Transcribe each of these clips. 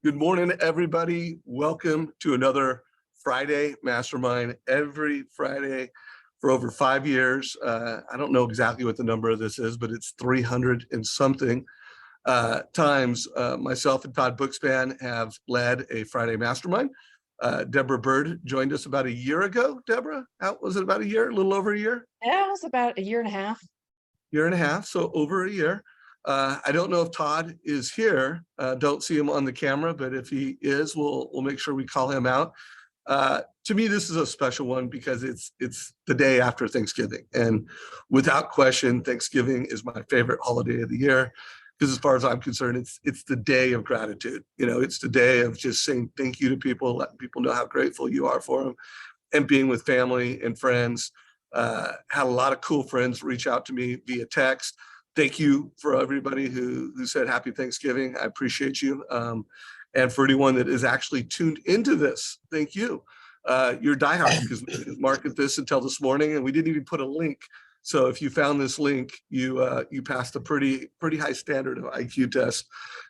Good morning, everybody. Welcome to another Friday Mastermind. Every Friday for over 5 years. I don't know exactly what the number of this is, but it's 300 and something times. Myself and Todd Bookspan have led a Friday Mastermind. Deborah Bird joined us about a year ago. Deborah, was it about a year? A little over a year? Yeah, it was about a year and a half. Year and a half, so over a year. I don't know if Todd is here. Don't see him on the camera, but if he is, we'll make sure we call him out. To me, this is a special one because it's the day after Thanksgiving, and without question, Thanksgiving is my favorite holiday of the year. Because as far as I'm concerned, it's the day of gratitude. You know, it's the day of just saying thank you to people, letting people know how grateful you are for them, and being with family and friends. Had a lot of cool friends reach out to me via text. Thank you for everybody who said happy Thanksgiving. I appreciate you. And for anyone that is actually tuned into this, thank you. You're diehard because we didn't market this until this morning and we didn't even put a link. So if you found this link, you passed a pretty high standard of IQ test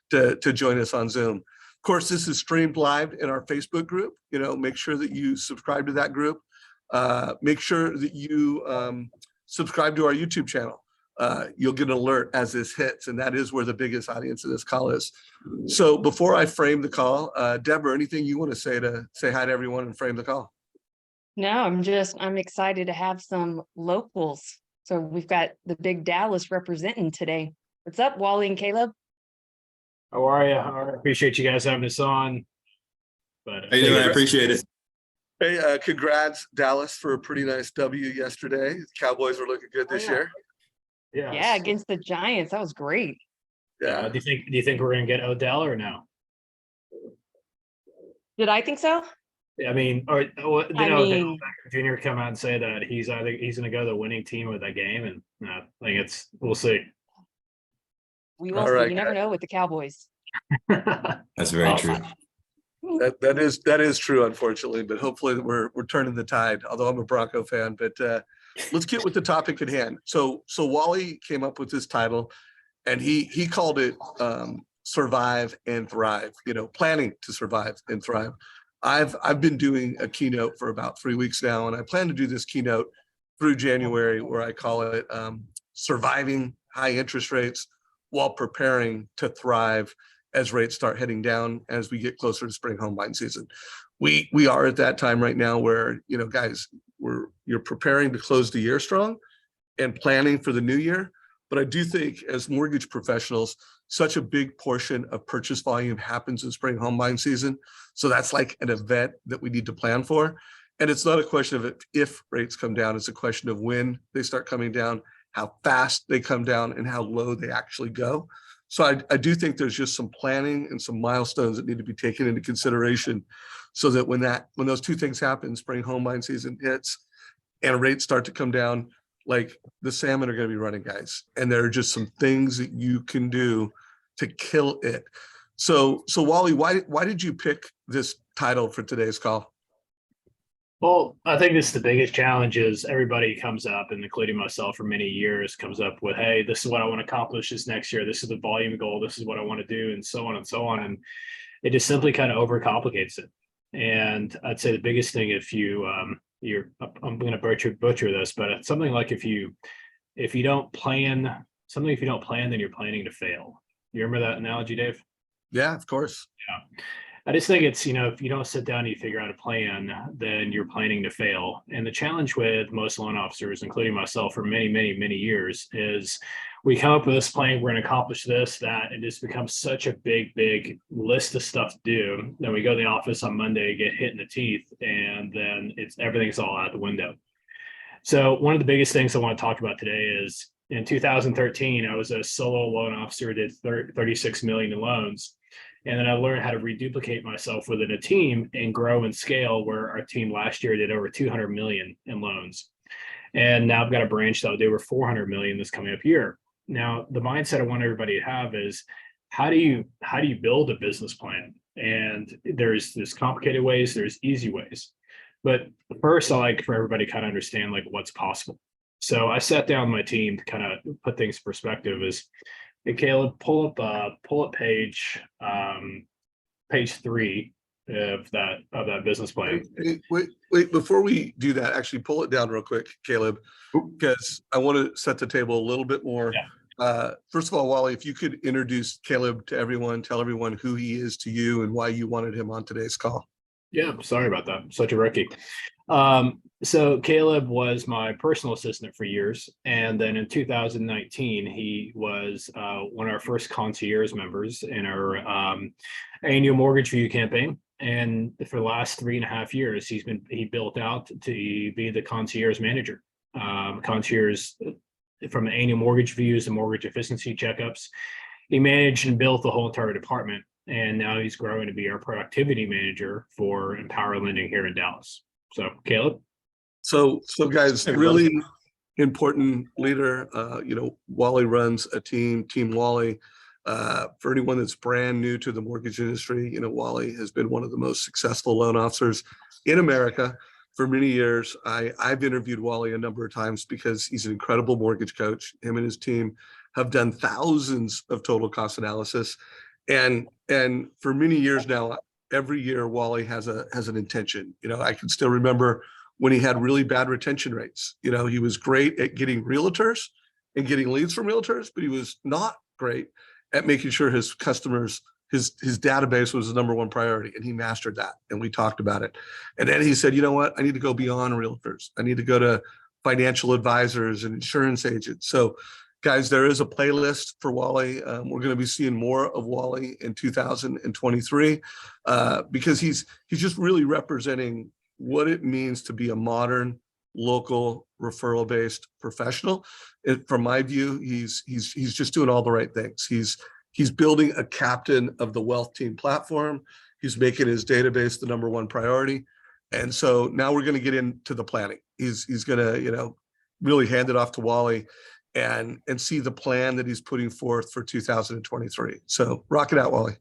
to join us on Zoom. Of course, this is streamed live in our Facebook group. You know, make sure that you subscribe to that group. Make sure that you subscribe to our YouTube channel. You'll get an alert as this hits, and that is where the biggest audience of this call is. So before I frame the call, Deborah, anything you want to say hi to everyone and frame the call? No, I'm excited to have some locals. So we've got the big Dallas representing today. What's up, Wally and Caleb? How are you? I appreciate you guys having us on. But how you doing? I appreciate it. Hey, congrats, Dallas, for a pretty nice W yesterday. The Cowboys are looking good this year. Yeah, against the Giants. That was great. Yeah. Do you think we're gonna get Odell or no? Did I think so? I mean, or did Odell Beckham Jr. come out and say that he's gonna go to the winning team with that game? And I think we'll see. We will see. You never know with the Cowboys. That's very true. That is true, unfortunately, but hopefully we're turning the tide, although I'm a Bronco fan. But let's get with the topic at hand. So Wally came up with this title and he called it Survive and Thrive, you know, planning to survive and thrive. I've been doing a keynote for about 3 weeks now, and I plan to do this keynote through January where I call it surviving high interest rates while preparing to thrive as rates start heading down as we get closer to spring home buying season. We are at that time right now where, you know, guys, you're preparing to close the year strong and planning for the new year. But I do think as mortgage professionals, such a big portion of purchase volume happens in spring home buying season. So that's like an event that we need to plan for. And it's not a question of if rates come down, it's a question of when they start coming down, how fast they come down, and how low they actually go. So I do think there's just some planning and some milestones that need to be taken into consideration so that when those two things happen, spring home buying season hits and rates start to come down, like the salmon are going to be running, guys. And there are just some things that you can do to kill it. So Wally, why did you pick this title for today's call? Well, I think this is the biggest challenge is everybody comes up, and including myself for many years, comes up with, hey, this is what I want to accomplish this next year. This is the volume goal. This is what I want to do, and so on and so on. And it just simply kind of overcomplicates it. And I'd say the biggest thing, if I'm going to butcher this, but it's something like if you don't plan, then you're planning to fail. You remember that analogy, Dave? Yeah, of course. Yeah. I just think it's, you know, if you don't sit down and you figure out a plan, then you're planning to fail. And the challenge with most loan officers, including myself for many, many, many years, is we come up with this plan, we're going to accomplish this, that, and just becomes such a big list of stuff to do. Then we go to the office on Monday, get hit in the teeth, and then everything's all out the window. So one of the biggest things I want to talk about today is in 2013, I was a solo loan officer, did 36 million in loans. And then I learned how to reduplicate myself within a team and grow and scale, where our team last year did over 200 million in loans. And now I've got a branch that will do over 400 million this coming up year. Now, the mindset I want everybody to have is how do you build a business plan? And there's complicated ways, there's easy ways. But first, I like for everybody to kind of understand like what's possible. So I sat down with my team to kind of put things in perspective. Is, hey, Caleb, pull up page page 3 of that business plan. Wait, before we do that, actually pull it down real quick, Caleb, because I want to set the table a little bit more. First of all, Wally, if you could introduce Caleb to everyone, tell everyone who he is to you and why you wanted him on today's call. Yeah, sorry about that. Such a rookie. So Caleb was my personal assistant for years. And then in 2019, he was one of our first concierge members in our annual mortgage review campaign. And for the last 3.5 years, he built out to be the concierge manager. Concierge from annual mortgage reviews and mortgage efficiency checkups. He managed and built the whole entire department. And now he's growing to be our productivity manager for Empower Lending here in Dallas. So, Caleb. So guys, really important leader. Wally runs a team Wally. For anyone that's brand new to the mortgage industry, Wally has been one of the most successful loan officers in America for many years. I've interviewed Wally a number of times because he's an incredible mortgage coach. Him and his team have done thousands of total cost analysis. And for many years now, every year Wally has an intention. I can still remember when he had really bad retention rates. He was great at getting realtors and getting leads from realtors, but he was not great at making sure his customers, his database was the number one priority, and he mastered that. And we talked about it. And then he said, you know what? I need to go beyond realtors. I need to go to financial advisors and insurance agents. So guys, there is a playlist for Wally. We're going to be seeing more of Wally in 2023 because he's just really representing what it means to be a modern, local, referral-based professional. From my view, he's just doing all the right things. He's building a captain of the wealth team platform. He's making his database the number one priority. And so now we're going to get into the planning. He's going to really hand it off to Wally and see the plan that he's putting forth for 2023. So rock it out, Wally.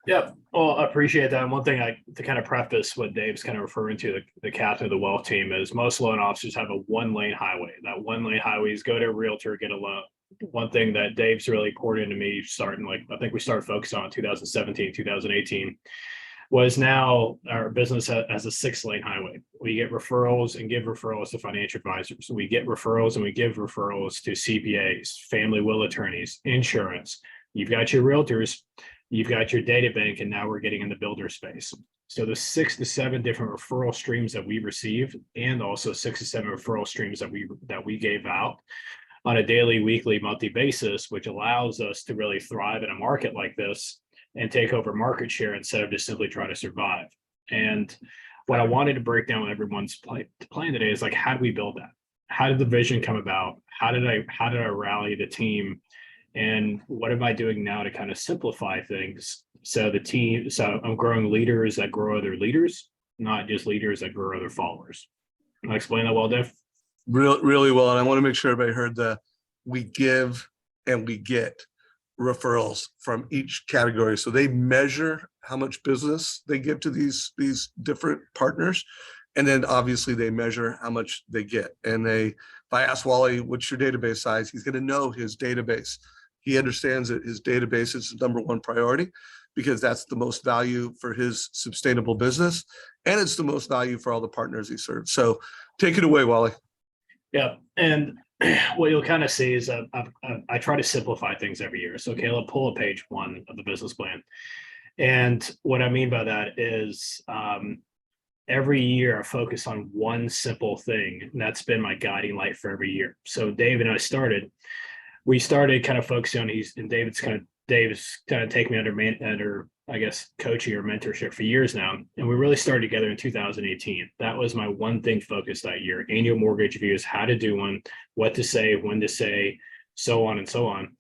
Yeah, well, I appreciate that. And one thing to kind of preface what Dave's kind of referring to, the captain of the wealth team, is most loan officers have a 1-lane highway. That 1-lane highway is go to a realtor, get a loan. One thing that Dave's really poured into me starting, I think we started focusing on 2017, 2018, was now our business has a 6-lane highway. We get referrals and give referrals to financial advisors. We get referrals and we give referrals to CPAs, family will attorneys, insurance. You've got your realtors, you've got your data bank, and now we're getting in the builder space. So the 6 to 7 different referral streams that we received, and also 6 to 7 referral streams that we gave out on a daily, weekly, monthly basis, which allows us to really thrive in a market like this and take over market share instead of just simply trying to survive. And what I wanted to break down with everyone's plan today is how do we build that? How did the vision come about? How did I rally the team? And what am I doing now to kind of simplify things? So I'm growing leaders that grow other leaders, not just leaders that grow other followers. Can I explain that well, Dave? Really well. And I want to make sure everybody heard we give and we get referrals from each category. So they measure how much business they give to these different partners. And then obviously they measure how much they get. And if I ask Wally, what's your database size? He's going to know his database. He understands that his database is his number one priority because that's the most value for his sustainable business. And it's the most value for all the partners he serves. So take it away, Wally. Yeah. And what you'll kind of see is I try to simplify things every year. So Caleb, pull up page 1 of the business plan. And what I mean by that is every year I focus on one simple thing. And that's been my guiding light for every year. So Dave and I we started kind of focusing on Dave's kind of taken me under I guess coaching or mentorship for years now. And we really started together in 2018. That was my one thing focus that year. Annual mortgage reviews, how to do one, what to say, when to say, so on and so on.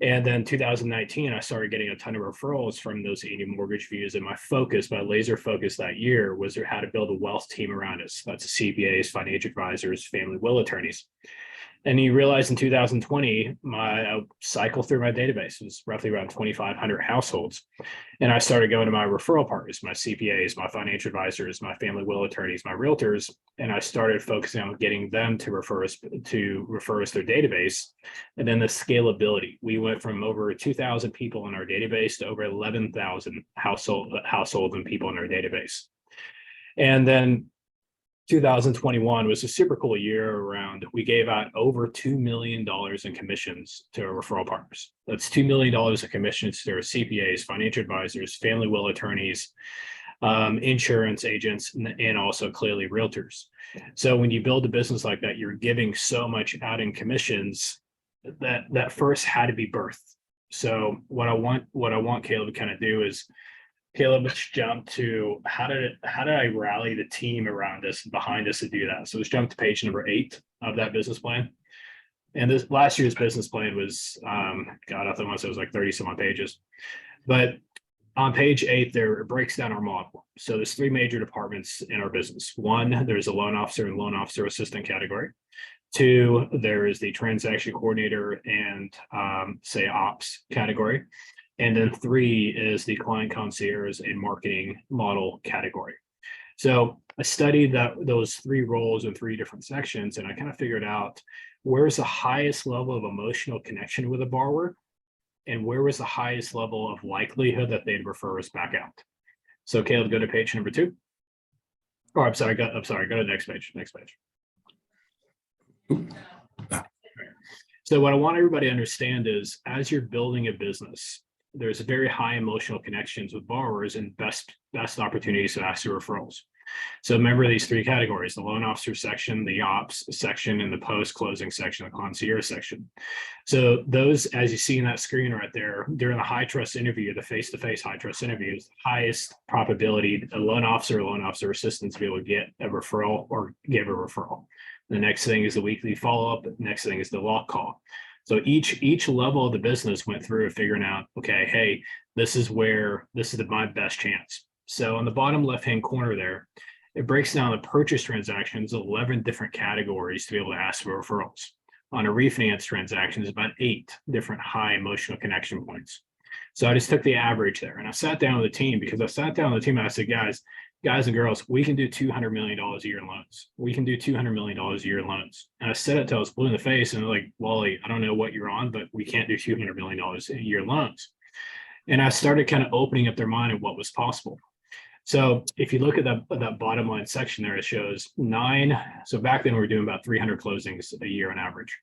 And then 2019, I started getting a ton of referrals from those annual mortgage reviews. And my laser focus that year was how to build a wealth team around us. That's CPAs, financial advisors, family will attorneys. And you realize in 2020, my cycle through my database was roughly around 2,500 households. And I started going to my referral partners, my CPAs, my financial advisors, my family will attorneys, my realtors, and I started focusing on getting them to refer us their database. And then the scalability. We went from over 2,000 people in our database to over 11,000 households and people in our database. And then 2021 was a super cool year around, we gave out over $2 million in commissions to our referral partners. That's $2 million in commissions to our CPAs, financial advisors, family will attorneys, insurance agents, and also clearly realtors. So when you build a business like that, you're giving so much out in commissions that first had to be birthed. So what I want Caleb to kind of do is, Caleb, let's jump to how did I rally the team around us and behind us to do that? So let's jump to page number 8 of that business plan. And this last year's business plan was, God, I thought it was like 30 some odd pages. But on page 8 there, it breaks down our model. So there's 3 major departments in our business. 1, there's a loan officer and loan officer assistant category. 2, there is the transaction coordinator and say ops category. And then 3 is the client concierge and marketing model category. So I studied those 3 roles in 3 different sections, and I kind of figured out where's the highest level of emotional connection with a borrower, and where was the highest level of likelihood that they'd refer us back out. So Caleb, go to page number 2. Oh, I'm sorry, go to the next page. So what I want everybody to understand is, as you're building a business, there's very high emotional connections with borrowers and best opportunities to ask for referrals. So remember these 3 categories: the loan officer section, the ops section, and the post-closing section, the concierge section. So those, as you see in that screen right there, during the high trust interview, the face-to-face high trust interviews, highest probability a loan officer or loan officer assistant to be able to get a referral or give a referral. The next thing is the weekly follow-up. Next thing is the lock call. So each level of the business went through figuring out, okay, hey, this is my best chance. So on the bottom left-hand corner there, it breaks down the purchase transactions, 11 different categories to be able to ask for referrals. On a refinance transaction, it's about 8 different high emotional connection points. So I just took the average there, and I sat down with the team, because I sat down with the team and I said, guys and girls, we can do $200 million a year in loans. We can do $200 million a year in loans. And I said it till I was blue in the face, and they're like, Wally, I don't know what you're on, but we can't do $200 million a year in loans. And I started kind of opening up their mind of what was possible. So if you look at that bottom line section there, it shows 9. So back then we were doing about 300 closings a year on average.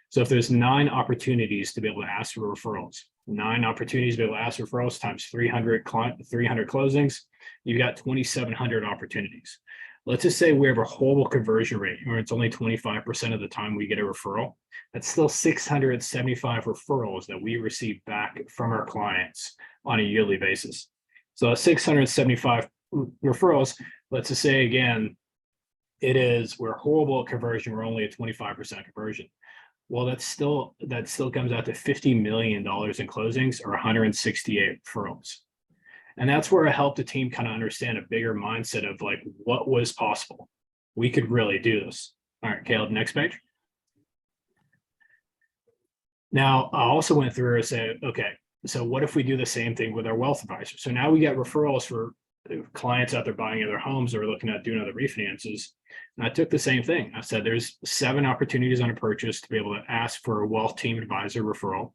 So if there's 9 opportunities to be able to ask for referrals, 9 opportunities to be able to ask for referrals times 300 closings, you've got 2,700 opportunities. Let's just say we have a horrible conversion rate, where it's only 25% of the time we get a referral. That's still 675 referrals that we receive back from our clients on a yearly basis. So 675 referrals, let's just say again, we're horrible at conversion, we're only at 25% conversion. Well, that still comes out to $50 million in closings, or 168 referrals. And that's where I helped the team kind of understand a bigger mindset of like what was possible. We could really do this. All right, Caleb, next page. Now, I also went through and said, okay, so what if we do the same thing with our wealth advisor? So now we get referrals for clients out there buying other homes or looking at doing other refinances. And I took the same thing. I said, there's 7 opportunities on a purchase to be able to ask for a wealth team advisor referral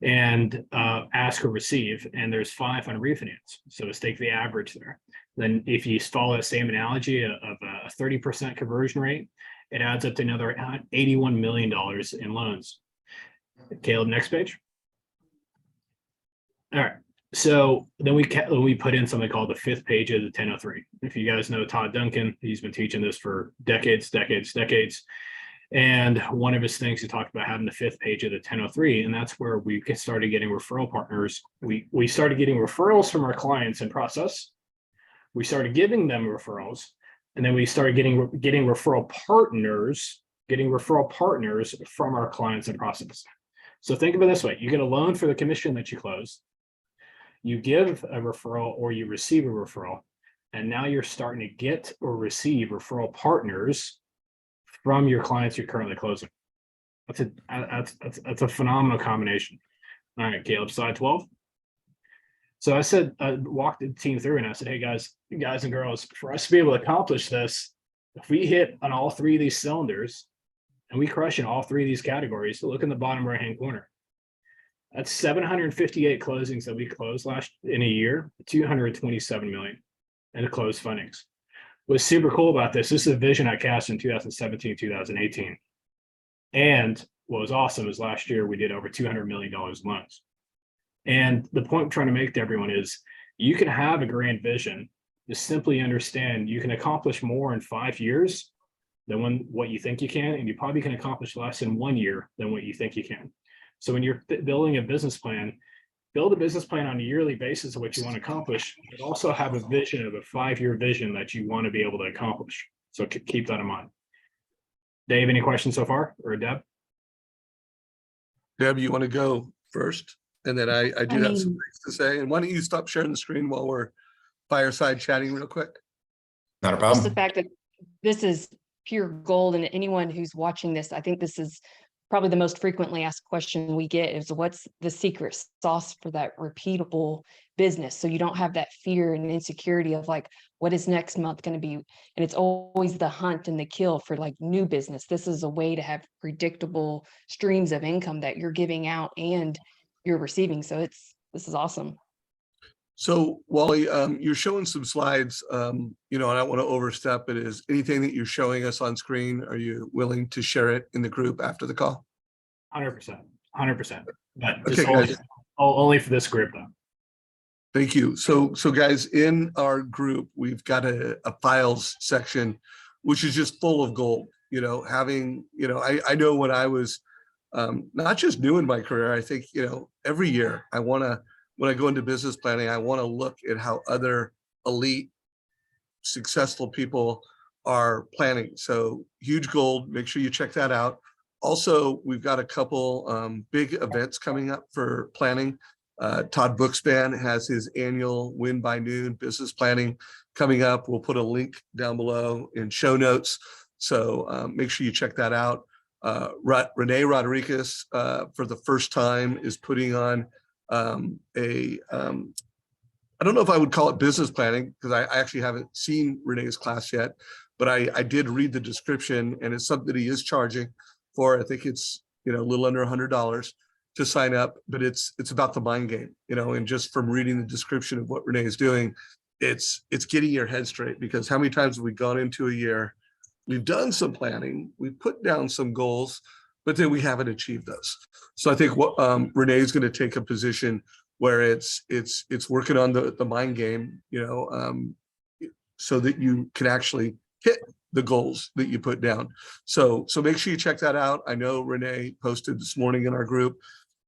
and ask or receive, and there's 5 on refinance. So let's take the average there. Then if you follow the same analogy of a 30% conversion rate, it adds up to another $81 million in loans. Caleb, next page. All right. So then we put in something called the 5th page of the 1003. If you guys know Todd Duncan, he's been teaching this for decades. And one of his things, he talked about having the 5th page of the 1003, and that's where we started getting referral partners. We started getting referrals from our clients in process. We started giving them referrals, and then we started getting referral partners from our clients in process. So think of it this way: you get a loan for the commission that you closed, you give a referral or you receive a referral, and now you're starting to get or receive referral partners from your clients you're currently closing. That's a phenomenal combination. All right, Caleb, slide 12. So I walked the team through and I said, hey guys and girls, for us to be able to accomplish this, if we hit on all three of these cylinders and we crush in all three of these categories, look in the bottom right-hand corner. That's 758 closings that we closed in a year, 227 million in closed fundings. What's super cool about this is a vision I cast in 2017, 2018. And what was awesome is last year we did over $200 million loans. And the point I'm trying to make to everyone is you can have a grand vision, just simply understand you can accomplish more in 5 years than what you think you can, and you probably can accomplish less in 1 year than what you think you can. So when you're building a business plan, build a business plan on a yearly basis of what you want to accomplish, but also have a vision of a 5-year vision that you want to be able to accomplish. So keep that in mind. Dave, any questions so far, or Deb? Deb, you want to go first? And then I do have some mean- things to say. And why don't you stop sharing the screen while we're fireside chatting real quick? Not a Just the problem. fact that this is pure gold, and anyone who's watching this, I think this is probably the most frequently asked question we get is what's the secret sauce for that repeatable business? So you don't have that fear and insecurity of like, what is next month going to be? And it's always the hunt and the kill for like new business. This is a way to have predictable streams of income that you're giving out and you're receiving. So this is awesome. So Wally, you're showing some slides, and I don't want to overstep it. Is anything that you're showing us on screen, are you willing to share it in the group after the call? 100%. But Okay, just guys. only for this group though. Thank you. So guys, in our group, we've got a files section, which is just full of gold. I know when I was not just new in my career, I think, every year when I go into business planning, I want to look at how other elite, successful people are planning. So huge gold, make sure you check that out. Also, we've got a couple big events coming up for planning. Todd Bookspan has his annual Win by Noon business planning coming up. We'll put a link down below in show notes. So make sure you check that out. Renee Rodriguez, for the first time, is putting on I don't know if I would call it business planning because I actually haven't seen Renee's class yet, but I did read the description and it's something that he is charging for. I think it's, a little under $100 to sign up, but it's about the mind game, and just from reading the description of what Renee is doing, it's getting your head straight, because how many times have we gone into a year, we've done some planning, we've put down some goals, but then we haven't achieved those. So I think what Renee is going to take a position where it's working on the mind game, so that you can actually hit the goals that you put down. So make sure you check that out. I know Renee posted this morning in our group,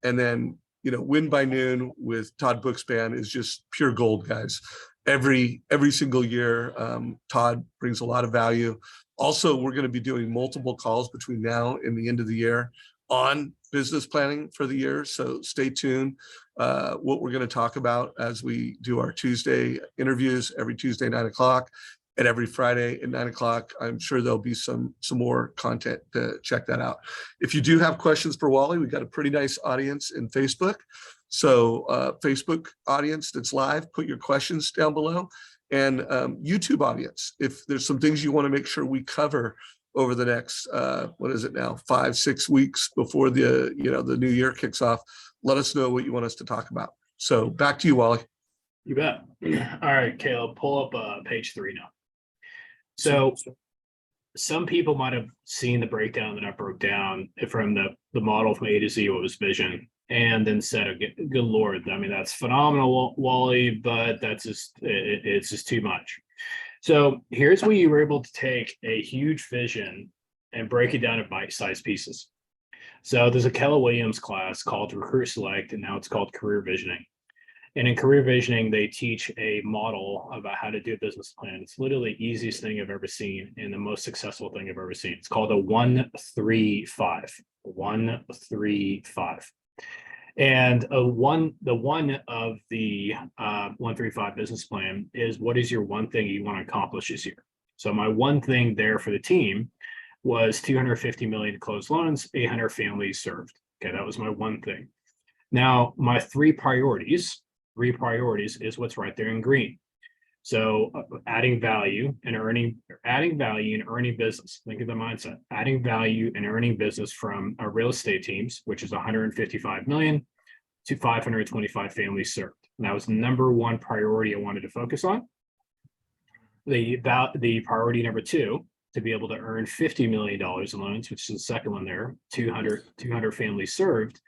and then, Win by Noon with Todd Bookspan is just pure gold, guys. Every single year, Todd brings a lot of value. Also, we're going to be doing multiple calls between now and the end of the year on business planning for the year. So stay tuned. What we're going to talk about as we do our Tuesday interviews every Tuesday, 9:00, and every Friday at 9:00. I'm sure there'll be some more content to check that out. If you do have questions for Wally, we've got a pretty nice audience in Facebook. So Facebook audience that's live, put your questions down below. And YouTube audience, if there's some things you want to make sure we cover over the next, 5-6 weeks before the new year kicks off, let us know what you want us to talk about. So back to you, Wally. You bet. All right, Caleb, pull up page 3 now. So some people might have seen the breakdown that I broke down from the model from A to Z, what was vision, and then said, good Lord, I mean, that's phenomenal, Wally, but it's just too much. So here's where you were able to take a huge vision and break it down in bite-sized pieces. So there's a Keller Williams class called Recruit Select, and now it's called Career Visioning. And in Career Visioning, they teach a model about how to do a business plan. It's literally the easiest thing I've ever seen and the most successful thing I've ever seen. It's called a 1-3-5. 1-3-5. And the one of the 1-3-5 business plan is, what is your one thing you want to accomplish this year? So my one thing there for the team was 250 million closed loans, 800 families served. Okay, that was my one thing. Now, my three priorities is what's right there in green. So adding value and earning business. Think of the mindset, adding value and earning business from our real estate teams, which is 155 million to 525 families served. And that was the number one priority I wanted to focus on. The priority number two, to be able to earn $50 million in loans, which is the second one there, 200 families served,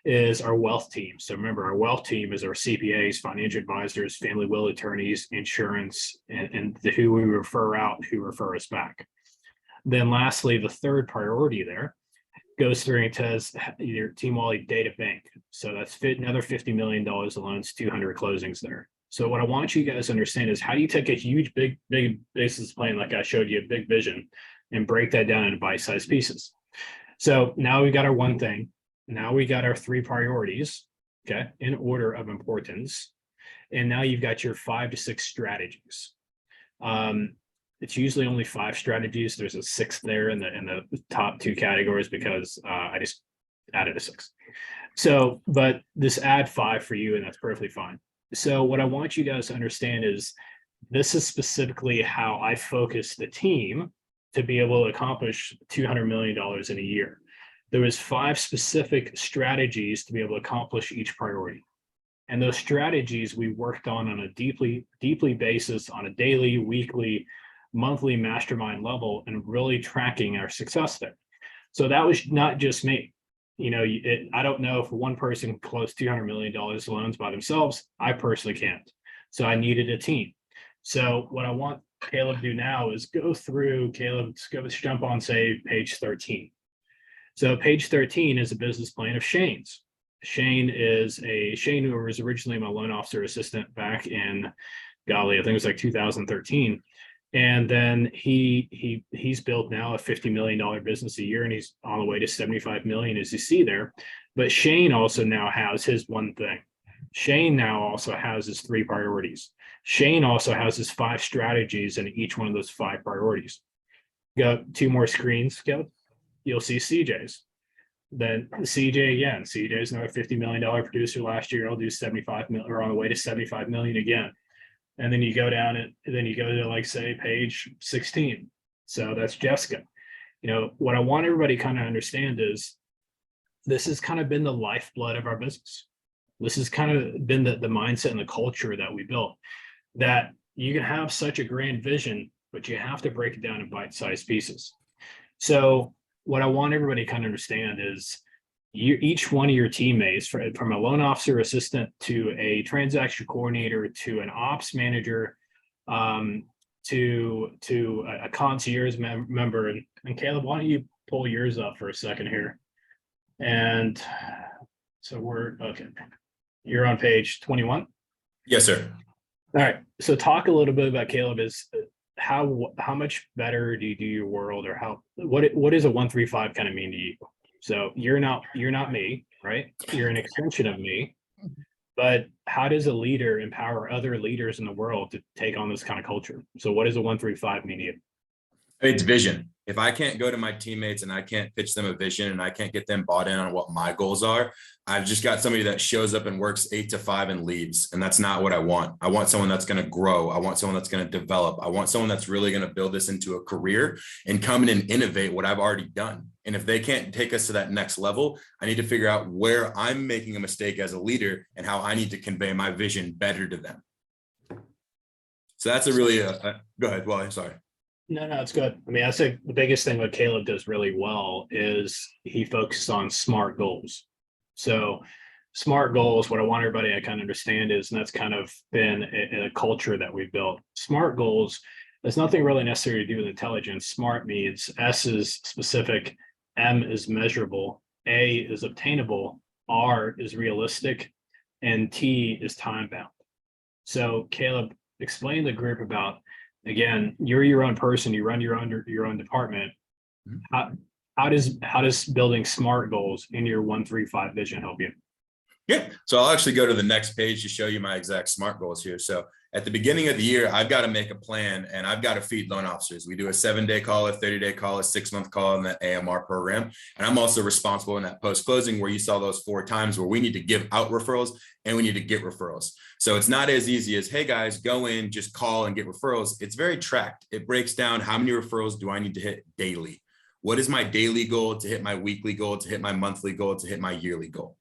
is our wealth team. So remember, our wealth team is our CPAs, financial advisors, family will attorneys, insurance, and who we refer out, who refer us back. Then lastly, the third priority there goes through and says your Team Wally data bank. So that's another $50 million of loans, 200 closings there. So what I want you guys to understand is how do you take a huge, big business plan, like I showed you, a big vision, and break that down into bite-sized pieces. So now we got our one thing. Now we got our three priorities, okay, in order of importance. And now you've got your 5 to 6 strategies. It's usually only 5 strategies. There's a 6th there in the top 2 categories because I just added a 6th. So, but this add 5 for you, and that's perfectly fine. So what I want you guys to understand is this is specifically how I focus the team to be able to accomplish $200 million in a year. There was 5 specific strategies to be able to accomplish each priority. And those strategies we worked on a deeply basis on a daily, weekly, monthly mastermind level, and really tracking our success there. So that was not just me. You know, I don't know if one person can close $200 million loans by themselves. I personally can't. So I needed a team. So what I want Caleb to do now is go through, Caleb, let's jump on, say, page 13. So page 13 is a business plan of Shane's. Shane who was originally my loan officer assistant back in, golly, I think it was like 2013. And then he's built now a $50 million business a year, and he's on the way to 75 million, as you see there. But Shane also now has his one thing. Shane now also has his 3 priorities. Shane also has his 5 strategies in each one of those 5 priorities. Go 2 more screens, Caleb. You'll see CJ's. Then CJ again. CJ's another $50 million producer last year. I'll do 75 million, or on the way to 75 million again. And then you go down it, and then you go to, like, say, page 16. So that's Jessica. You know, what I want everybody to kind of understand is this has kind of been the lifeblood of our business. This has kind of been the mindset and the culture that we built, that you can have such a grand vision, but you have to break it down in bite-sized pieces. So what I want everybody to kind of understand is each one of your teammates, from a loan officer assistant to a transaction coordinator to an ops manager, to a concierge member. And Caleb, why don't you pull yours up for a second here? And so okay. You're on page 21. Yes, sir. All right. So talk a little bit about, Caleb, is how much better do you do your world, or what does a 135 kind of mean to you? So you're not me, right? You're an extension of me. But how does a leader empower other leaders in the world to take on this kind of culture? So what does a 135 mean to you? It's vision. If I can't go to my teammates and I can't pitch them a vision and I can't get them bought in on what my goals are, I've just got somebody that shows up and works 8 to 5 and leaves. And that's not what I want. I want someone that's going to grow. I want someone that's going to develop. I want someone that's really going to build this into a career and come in and innovate what I've already done. And if they can't take us to that next level, I need to figure out where I'm making a mistake as a leader and how I need to convey my vision better to them. So that's a really, go ahead, Wally, sorry. No, it's good. I mean, I think the biggest thing what Caleb does really well is he focuses on SMART goals. So SMART goals, what I want everybody to kind of understand is, and that's kind of been a culture that we've built. SMART goals, there's nothing really necessary to do with intelligence. SMART means S is specific, M is measurable, A is obtainable, R is realistic, and T is time bound. So Caleb, explain to the group about, again, you're your own person, you run your own department. How does building SMART goals in your 135 vision help you? Yeah. So I'll actually go to the next page to show you my exact SMART goals here. So at the beginning of the year, I've got to make a plan and I've got to feed loan officers. We do a 7-day call, a 30-day call, a 6-month call in the AMR program. And I'm also responsible in that post-closing where you saw those 4 times where we need to give out referrals and we need to get referrals. So it's not as easy as, hey guys, go in, just call and get referrals. It's very tracked. It breaks down how many referrals do I need to hit daily? What is my daily goal to hit my weekly goal, to hit my monthly goal, to hit my yearly goal?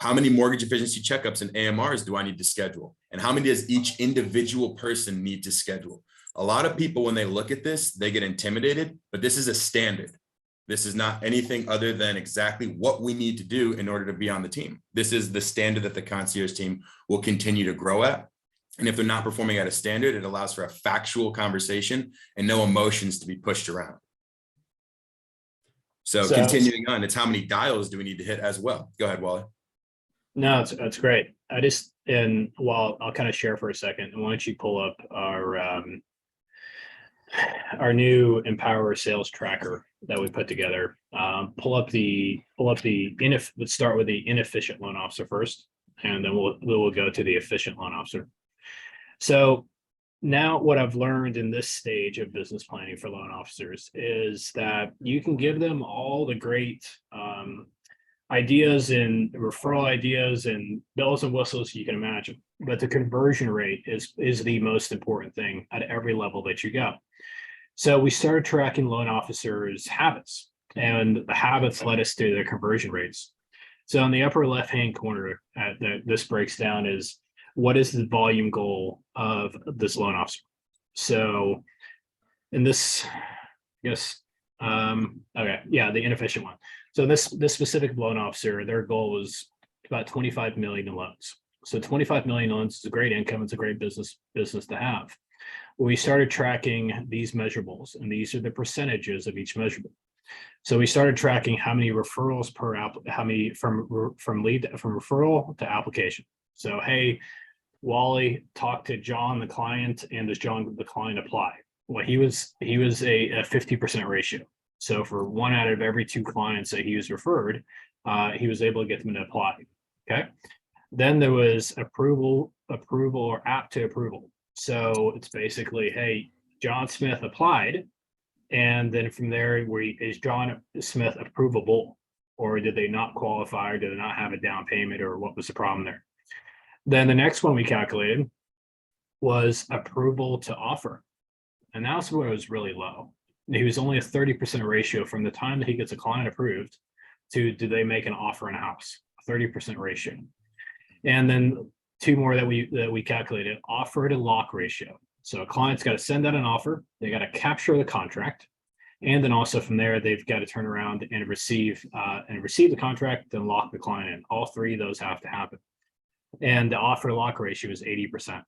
How many mortgage efficiency checkups and AMRs do I need to schedule? And how many does each individual person need to schedule? A lot of people, when they look at this, they get intimidated, but this is a standard. This is not anything other than exactly what we need to do in order to be on the team. This is the standard that the concierge team will continue to grow at. And if they're not performing at a standard, it allows for a factual conversation and no emotions to be pushed around. So continuing on, it's how many dials do we need to hit as well? Go ahead, Wally. No, that's great. I'll kind of share for a second. Why don't you pull up our new Empower sales tracker that we put together. Let's start with the inefficient loan officer first, and then we'll go to the efficient loan officer. So now what I've learned in this stage of business planning for loan officers is that you can give them all the great ideas and referral ideas and bells and whistles you can imagine, but the conversion rate is the most important thing at every level that you go. So we started tracking loan officers' habits, and the habits led us to the conversion rates. So in the upper left-hand corner, this breaks down is what is the volume goal of this loan officer. So in this, the inefficient one. So this specific loan officer, their goal was about 25 million in loans. So 25 million loans is a great income. It's a great business to have. We started tracking these measurables, and these are the percentages of each measurable. So we started tracking how many referrals from referral to application. So, hey, Wally talked to John, the client, and does John, the client, apply? Well, he was a 50% ratio. So for 1 out of every 2 clients that he was referred, he was able to get them to apply. Okay. Then there was approval, or apt to approval. So it's basically, hey, John Smith applied. And then from there, is John Smith approvable, or did they not qualify, or did they not have a down payment, or what was the problem there? Then the next one we calculated was approval to offer. And that's where it was really low. He was only a 30% ratio from the time that he gets a client approved to do they make an offer in a house, a 30% ratio. And then 2 more that we calculated, offer to lock ratio. So a client's got to send out an offer, they got to capture the contract, and then also from there they've got to turn around and receive the contract, then lock the client in. All 3 of those have to happen. And the offer to lock ratio is 80%.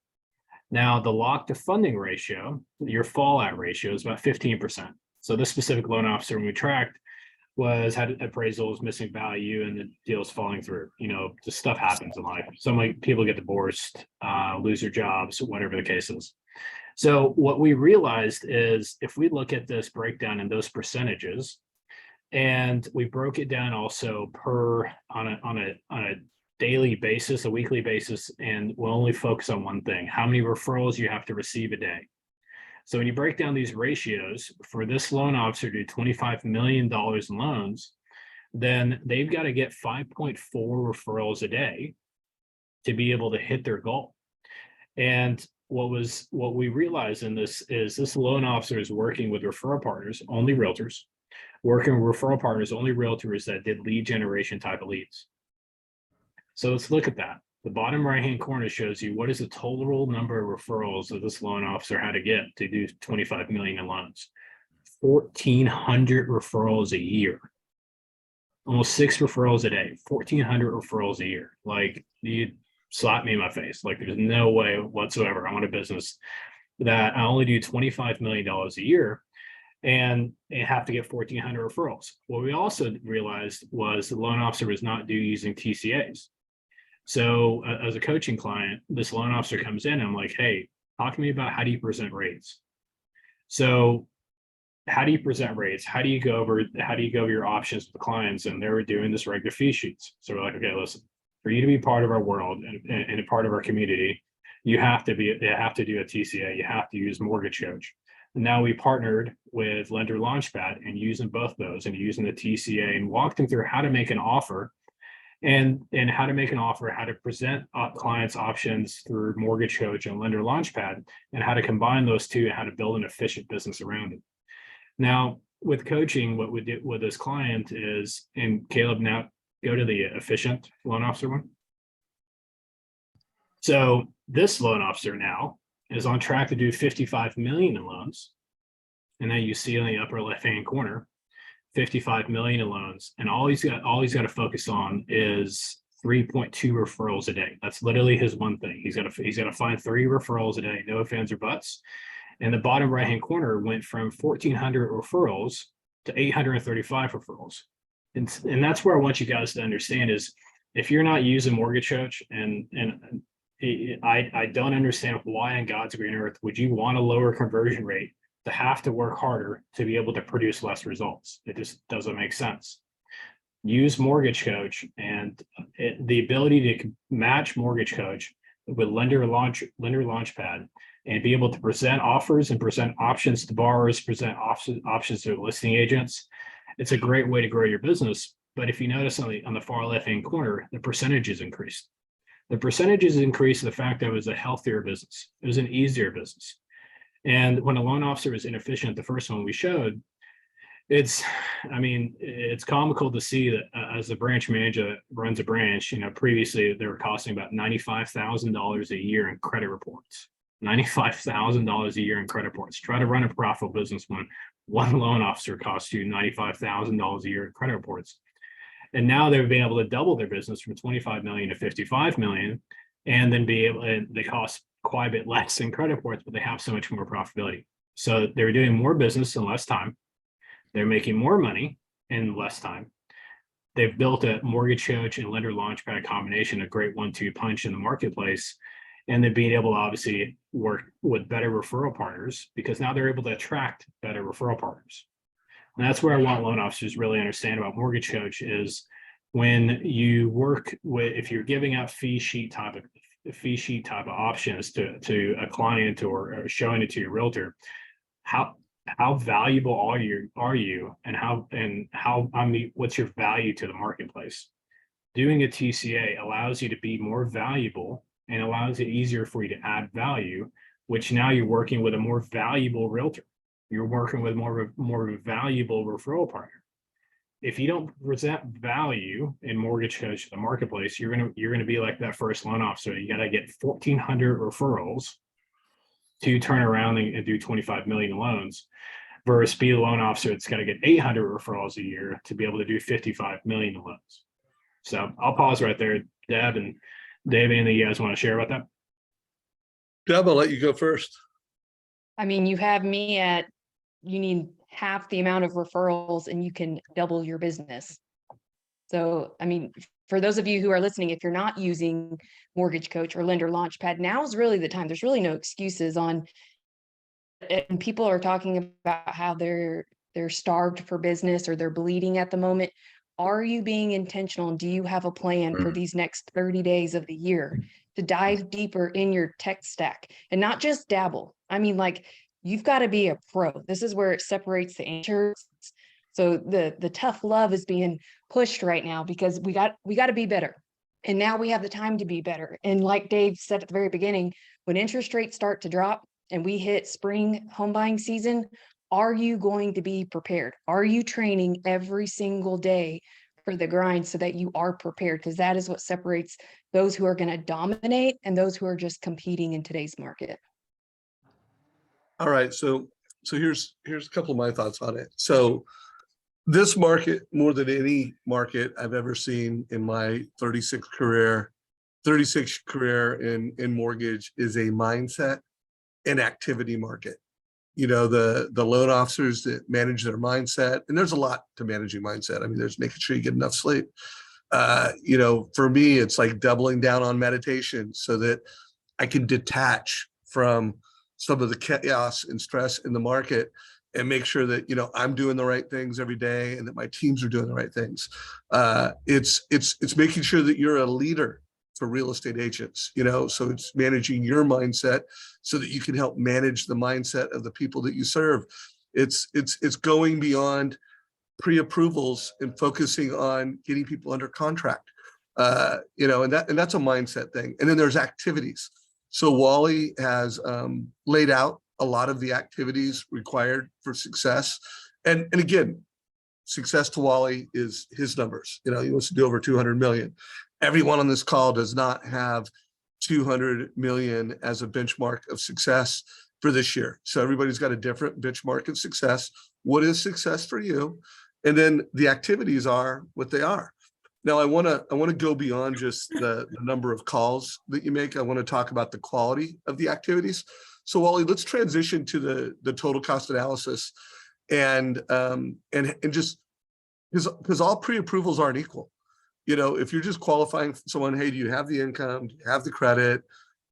Now the lock to funding ratio, your fallout ratio, is about 15%. So this specific loan officer, when we tracked, had appraisals, missing value, and the deal's falling through. Just stuff happens in life. So many people get divorced, lose their jobs, whatever the case is. So what we realized is if we look at this breakdown in those percentages, and we broke it down also on a daily basis, a weekly basis, and we'll only focus on one thing: how many referrals you have to receive a day. So when you break down these ratios for this loan officer to do $25 million in loans, then they've got to get 5.4 referrals a day to be able to hit their goal. And what we realized in this is this loan officer is working with referral partners, only realtors, working with referral partners, only realtors that did lead generation type of leads. So let's look at that. The bottom right-hand corner shows you what is the total number of referrals that this loan officer had to get to do 25 million in loans. 1,400 referrals a year. Almost 6 referrals a day, 1,400 referrals a year. Like, you slap me in my face. Like, there's no way whatsoever I want a business that I only do $25 million a year and have to get 1,400 referrals. What we also realized was the loan officer was not using TCAs. So as a coaching client, this loan officer comes in and I'm like, hey, talk to me about how do you present rates? So how do you present rates? How do you go over your options with the clients? And they were doing this regular fee sheets. So we're like, okay, listen, For you to be part of our world and a part of our community, you have to do a TCA. You have to use MortgageCoach. And now we partnered with Lender Launchpad and using both those and using the TCA and walked them through how to make an offer and how to make an offer, how to present clients options through MortgageCoach and Lender Launchpad, and how to combine those two and how to build an efficient business around it. Now, with coaching, what we did with this client is, and Caleb, now go to the efficient loan officer one. So this loan officer now is on track to do 55 million in loans. And then you see on the upper left-hand corner, 55 million in loans. And all he's got to focus on is 3.2 referrals a day. That's literally his one thing. He's got to find 3 referrals a day, no ifs, ands, or buts. And the bottom right-hand corner went from 1,400 referrals to 835 referrals. And that's where I want you guys to understand is, if you're not using MortgageCoach, and I don't understand why in God's green earth would you want a lower conversion rate to have to work harder to be able to produce less results. It just doesn't make sense. Use MortgageCoach, and the ability to match MortgageCoach with Lender Launchpad and be able to present offers and present options to borrowers, present options to listing agents. It's a great way to grow your business. But if you notice on the far left-hand corner, the percentages increased. The percentages increased the fact that it was a healthier business. It was an easier business. And when a loan officer is inefficient, the first one we showed, it's comical to see that as the branch manager that runs a branch, previously they were costing about $95,000 a year in credit reports. $95,000 a year in credit reports. Try to run a profitable business when one loan officer costs you $95,000 a year in credit reports. And now they've been able to double their business from 25 million to 55 million, and then they cost quite a bit less in credit reports, but they have so much more profitability. So they're doing more business in less time. They're making more money in less time. They've built a MortgageCoach and Lender Launchpad combination, a great 1-2 punch in the marketplace. And then being able to obviously work with better referral partners, because now they're able to attract better referral partners. And that's where I want loan officers to really understand about MortgageCoach is, when you work with, if you're giving out fee sheet type of options to a client or showing it to your realtor, how valuable are you and what's your value to the marketplace? Doing a TCA allows you to be more valuable and allows it easier for you to add value, which now you're working with a more valuable realtor. You're working with more of a valuable referral partner. If you don't present value in MortgageCoach to the marketplace, you're gonna be like that first loan officer. You got to get 1,400 referrals to turn around and do 25 million loans, versus be a loan officer that's got to get 800 referrals a year to be able to do 55 million loans. So I'll pause right there. Deb and Dave, anything you guys want to share about that? Deb, I'll let you go first. I mean, you have me at, you need half the amount of referrals and you can double your business. So, I mean, for those of you who are listening, if you're not using MortgageCoach or Lender Launchpad, now is really the time. There's really no excuses on, and people are talking about how they're starved for business or they're bleeding at the moment. Are you being intentional? Do you have a plan for these next 30 days of the year to dive deeper in your tech stack and not just dabble? I mean, like, you've got to be a pro. This is where it separates the amateurs. So the tough love is being pushed right now because we got to be better. And now we have the time to be better. And like Dave said at the very beginning, when interest rates start to drop and we hit spring home buying season, are you going to be prepared? Are you training every single day for the grind so that you are prepared? Because that is what separates those who are going to dominate and those who are just competing in today's market. All right. So here's a couple of my thoughts on it. So this market, more than any market I've ever seen in my 36 career in mortgage, is a mindset and activity market. You know, the loan officers that manage their mindset, and there's a lot to managing mindset. I mean, there's making sure you get enough sleep. You know, for me, it's like doubling down on meditation so that I can detach from some of the chaos and stress in the market and make sure that, you know, I'm doing the right things every day and that my teams are doing the right things. It's making sure that you're a leader for real estate agents, you know, so it's managing your mindset so that you can help manage the mindset of the people that you serve. It's going beyond pre-approvals and focusing on getting people under contract. You know, and that's a mindset thing. And then there's activities. So Wally has laid out a lot of the activities required for success. And again, success to Wally is his numbers. You know, he wants to do over 200 million. Everyone on this call does not have 200 million as a benchmark of success for this year. So everybody's got a different benchmark of success. What is success for you? And then the activities are what they are. Now, I want to go beyond just the number of calls that you make. I want to talk about the quality of the activities. So Wally, let's transition to the total cost analysis, and just because all pre-approvals aren't equal. You know, if you're just qualifying someone, hey, do you have the income? Do you have the credit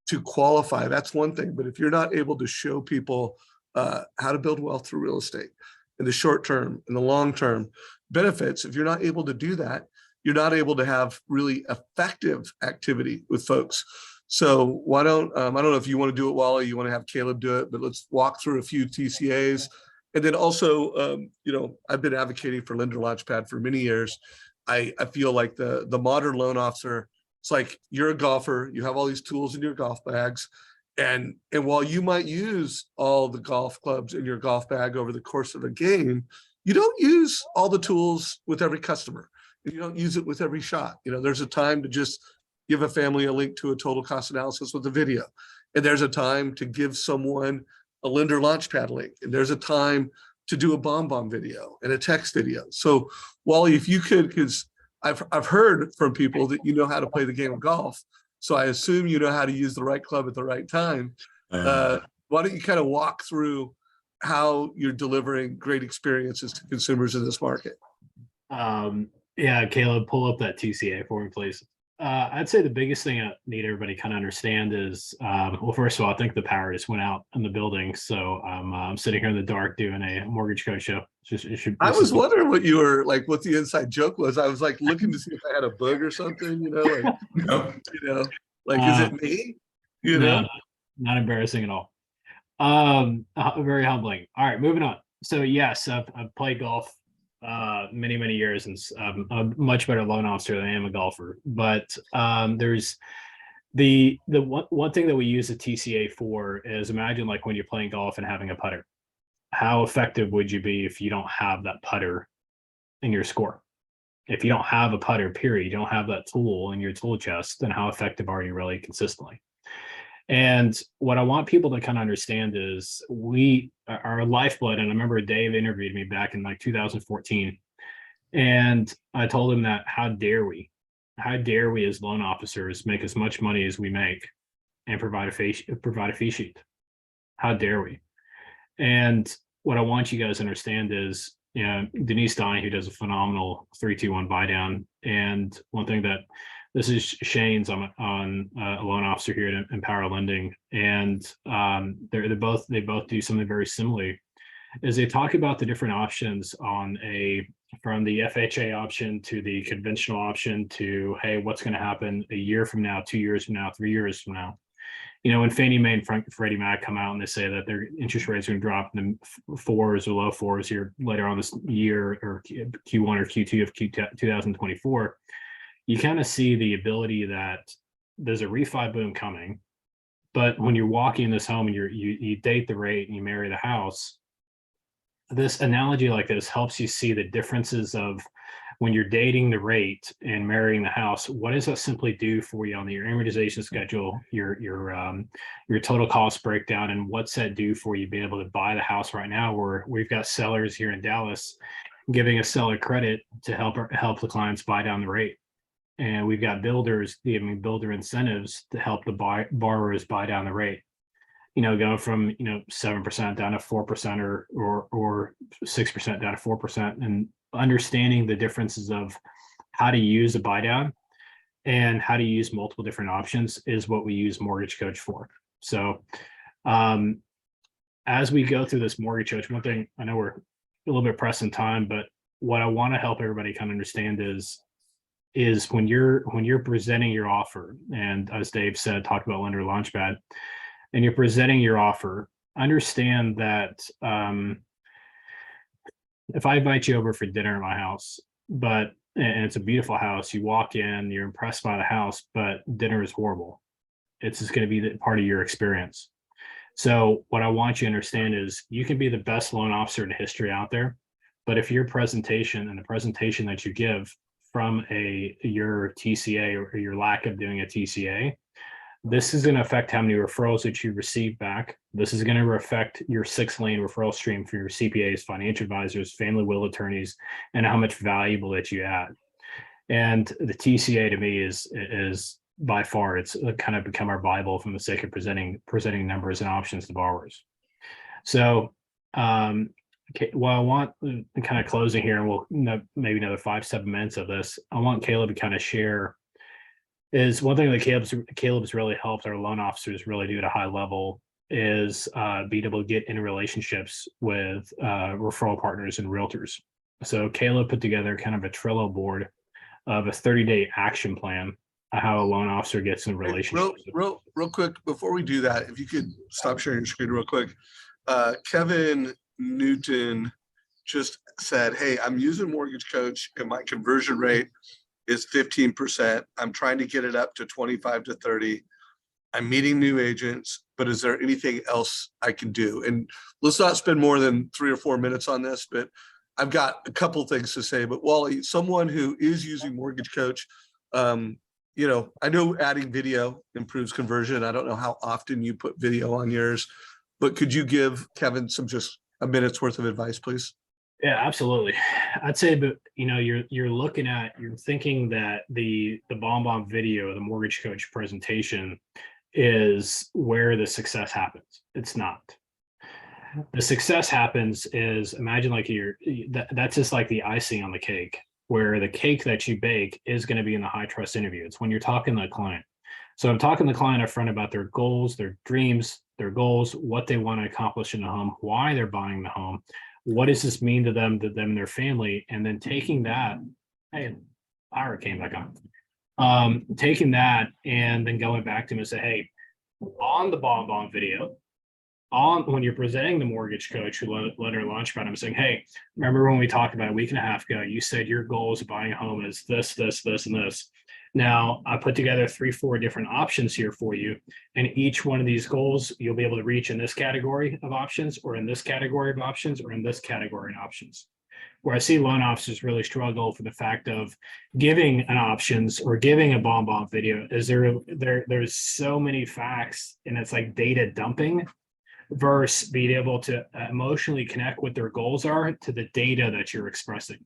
to qualify? That's one thing. But if you're not able to show people how to build wealth through real estate in the short term, in the long term benefits, if you're not able to do that, you're not able to have really effective activity with folks. So why don't, I don't know if you want to do it, Wally, you want to have Caleb do it, but let's walk through a few TCAs. And then also, you know, I've been advocating for Lender Launchpad for many years. I feel like the modern loan officer, it's like you're a golfer, you have all these tools in your golf bags. And while you might use all the golf clubs in your golf bag over the course of a game, you don't use all the tools with every customer. You don't use it with every shot. You know, there's a time to just give a family a link to a total cost analysis with a video. And there's a time to give someone a Lender Launchpad link. And there's a time to do a bomb video and a text video. So Wally, if you could, because I've heard from people that you know how to play the game of golf. So I assume you know how to use the right club at the right time. Why don't you kind of walk through how you're delivering great experiences to consumers in this market? Yeah, Caleb, pull up that TCA for me, please. I'd say the biggest thing I need everybody kind of understand is, well, first of all, I think the power just went out in the building. So I'm sitting here in the dark doing a mortgage coach show. I was wondering what you were like, what the inside joke was. I was like looking to see if I had a bug or something, you know, like, Nope. you know, like, is it me? You no, know, not embarrassing at all. Very humbling. All right, moving on. So yes, I've played golf many years, and I'm a much better loan officer than I am a golfer. But there's the one thing that we use the TCA for is, imagine like when you're playing golf and having a putter. How effective would you be if you don't have that putter in your score? If you don't have a putter, period, you don't have that tool in your tool chest, then how effective are you really consistently? And what I want people to kind of understand is our lifeblood, and I remember Dave interviewed me back in like 2014, and I told him that how dare we as loan officers make as much money as we make and provide a fee sheet? How dare we? And what I want you guys to understand is, you know, Denise Donahue does a phenomenal 3-2-1 buy down. And one thing that, this is Shane's on a loan officer here at Empower Lending, and they both do something very similar. Is they talk about the different options from the FHA option to the conventional option to, hey, what's going to happen a year from now, 2 years from now, 3 years from now? You know, when Fannie Mae and Freddie Mac come out and they say that their interest rates are going to drop in the 4s or low 4s here later on this year, or Q1 or Q2 of 2024, you kind of see the ability that there's a refi boom coming. But when you're walking in this home and you date the rate and you marry the house, this analogy like this helps you see the differences of when you're dating the rate and marrying the house. What does that simply do for you on your amortization schedule, your total cost breakdown, and what's that do for you being able to buy the house right now, where we've got sellers here in Dallas giving a seller credit to help the clients buy down the rate. And we've got builders giving builder incentives to help the borrowers buy down the rate. You know, going from 7% down to 4% or 6% down to 4%, and understanding the differences of how to use a buy down and how to use multiple different options is what we use MortgageCoach for. So as we go through this mortgage coach, one thing I know we're a little bit pressed in time, but what I want to help everybody kind of understand is when you're presenting your offer, and as Dave said, talk about lender launchpad, and you're presenting your offer, understand that if I invite you over for dinner at my house, and it's a beautiful house, you walk in, you're impressed by the house, but dinner is horrible. It's just going to be the part of your experience. So what I want you to understand is you can be the best loan officer in history out there, but if your presentation and the presentation that you give from your TCA or your lack of doing a TCA, this is going to affect how many referrals that you receive back. This is going to affect your 6-lane referral stream for your CPAs, financial advisors, family will attorneys, and how much valuable that you add. And the TCA to me is by far, it's kind of become our Bible from the sake of presenting numbers and options to borrowers. So okay, well, I want kind of closing here, and we'll maybe another 5-7 minutes of this. I want Caleb to kind of share is one thing that Caleb's really helped our loan officers really do at a high level is be able to get in relationships with referral partners and realtors. So Caleb put together kind of a Trello board of a 30-day action plan of how a loan officer gets in relationships. Real quick, before we do that, if you could stop sharing your screen real quick. Kevin Newton just said, hey, I'm using Mortgage Coach and my conversion rate is 15%. I'm trying to get it up to 25 to 30. I'm meeting new agents, but is there anything else I can do? And let's not spend more than 3 or 4 minutes on this, but I've got a couple things to say. But Wally, someone who is using Mortgage Coach, you know, I know adding video improves conversion. I don't know how often you put video on yours, but could you give Kevin just a minute's worth of advice, please? Yeah, absolutely. I'd say, but you know, you're thinking that the bomb video, the Mortgage Coach presentation is where the success happens. It's not. The success happens is, imagine like that's just like the icing on the cake, where the cake that you bake is going to be in the high trust interview. It's when you're talking to the client. So I'm talking to the client up front about their goals, their dreams, their goals, what they want to accomplish in the home, why they're buying the home. What does this mean to them and their family? And then taking that, hey, power came back on. Taking that and then going back to him and say, hey, on the bomb video, when you're presenting the Mortgage Coach or Lender Launchpad, I'm saying, hey, remember when we talked about a week and a half ago, you said your goals of buying a home is this, this, this, and this. Now I put together 3-4 different options here for you. And each one of these goals, you'll be able to reach in this category of options, or in this category of options, or in this category of options. Where I see loan officers really struggle for the fact of giving an options or giving a bomb video is there's so many facts, and it's like data dumping versus being able to emotionally connect what their goals are to the data that you're expressing.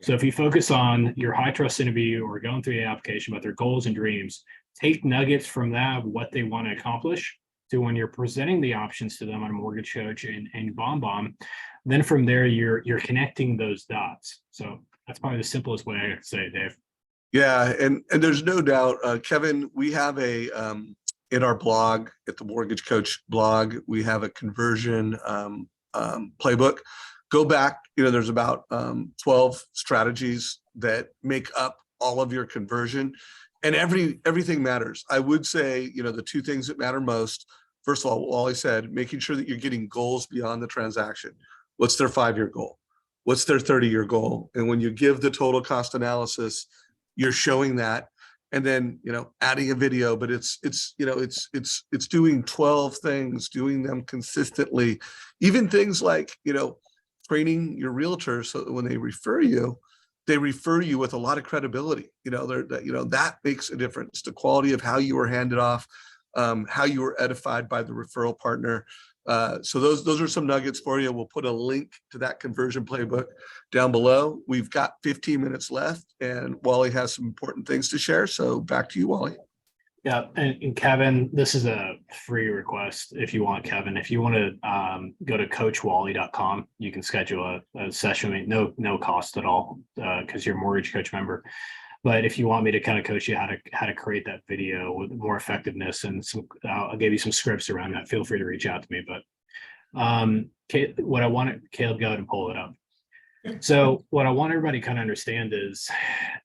So if you focus on your high trust interview or going through the application about their goals and dreams, take nuggets from that, what they want to accomplish, to when you're presenting the options to them on Mortgage Coach and bomb, then from there you're connecting those dots. So that's probably the simplest way I could say it, Dave. Yeah, and there's no doubt, Kevin, we have in our blog, at the Mortgage Coach blog, we have a conversion playbook. Go back, you know, there's about 12 strategies that make up all of your conversion, and everything matters. I would say, you know, the 2 things that matter most, first of all, Wally said, making sure that you're getting goals beyond the transaction. What's their 5-year goal? What's their 30-year goal? And when you give the total cost analysis, you're showing that. And then, you know, adding a video, but it's doing 12 things, doing them consistently, even things like, you know, training your realtor so that when they refer you with a lot of credibility. You know, that makes a difference. The quality of how you were handed off, how you were edified by the referral partner. So those are some nuggets for you. We'll put a link to that conversion playbook down below. We've got 15 minutes left, and Wally has some important things to share. So back to you, Wally. Yeah, and Kevin, this is a free request if you want, Kevin. If you want to go to coachwally.com, you can schedule a session, no cost at all, because you're a Mortgage Coach member. But if you want me to kind of coach you how to create that video with more effectiveness and I'll give you some scripts around that, feel free to reach out to me. But What I want Caleb, go ahead and pull it up. So what I want everybody to kind of understand is